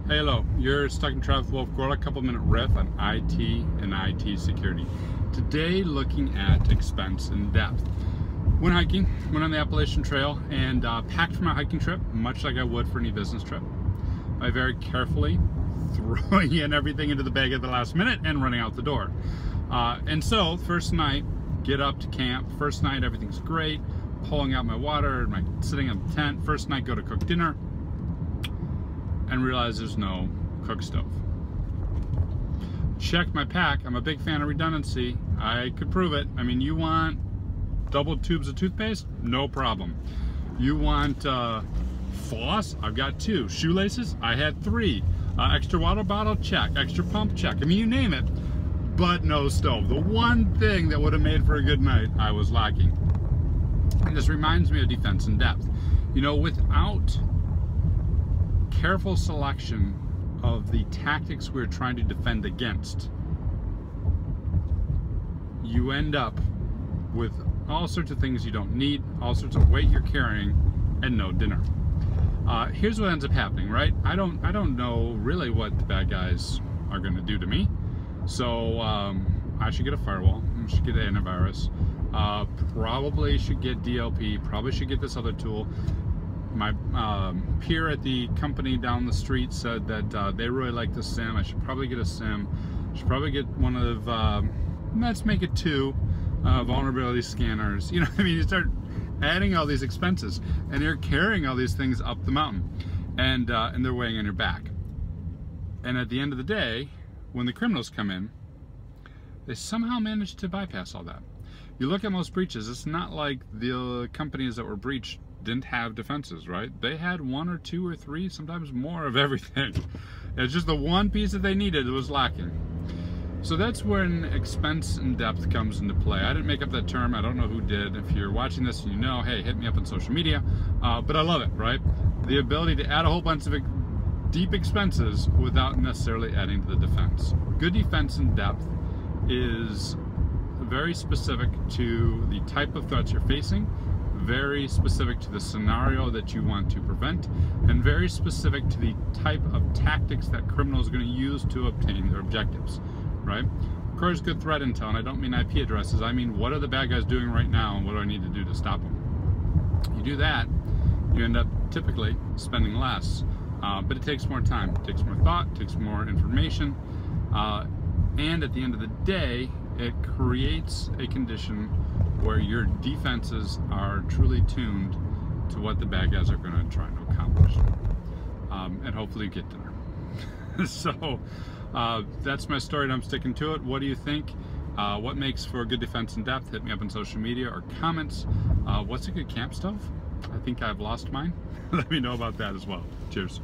Hey, hello. You're stuck in traffic with Wolf Gorla. A couple-minute riff on IT and IT security. Today, looking at expense and depth. Went hiking, went on the Appalachian Trail, and packed for my hiking trip, much like I would for any business trip, by very carefully throwing in everything into the bag at the last minute and running out the door. And so, first night, get up to camp. First night, everything's great. Pulling out my water, sitting in the tent. First night, go to cook dinner, and realize there's no cook stove. Check my pack. I'm a big fan of redundancy. I could prove it. I mean, you want double tubes of toothpaste? No problem. You want floss? I've got 2. Shoelaces? I had 3. Extra water bottle? Check. Extra pump? Check. I mean, you name it, but no stove. The one thing that would have made for a good night, I was lacking. And this reminds me of defense in depth. You know, without careful selection of the tactics we're trying to defend against, you end up with all sorts of things you don't need, all sorts of weight you're carrying, and no dinner. Here's what ends up happening, right? I don't know really what the bad guys are going to do to me, so I should get a firewall, I should get an antivirus, probably should get DLP, probably should get this other tool. My peer at the company down the street said that they really like the SIM. I should probably get a SIM. I should probably get one of, let's make it 2 vulnerability scanners. You know, I mean, you start adding all these expenses, and you're carrying all these things up the mountain, and they're weighing on your back. And at the end of the day, when the criminals come in, they somehow manage to bypass all that. You look at most breaches, it's not like the companies that were breached didn't have defenses, right? They had 1 or 2 or 3, sometimes more of everything. It's just the one piece that they needed that was lacking. So that's when expense and depth comes into play. I didn't make up that term. I don't know who did. If you're watching this and you know, hey, hit me up on social media. But I love it, right? The ability to add a whole bunch of deep expenses without necessarily adding to the defense. Good defense and depth is very specific to the type of threats you're facing, very specific to the scenario that you want to prevent, and very specific to the type of tactics that criminals are going to use to obtain their objectives, right? Of course, good threat intel, and I don't mean IP addresses, I mean what are the bad guys doing right now and what do I need to do to stop them? You do that, you end up typically spending less, but it takes more time, it takes more thought, it takes more information, and at the end of the day, it creates a condition where your defenses are truly tuned to what the bad guys are going to try to accomplish, and hopefully you get dinner. So that's my story, and I'm sticking to it. What do you think? What makes for a good defense in depth? Hit me up on social media or comments. What's a good camp stove? I think I've lost mine. Let me know about that as well. Cheers.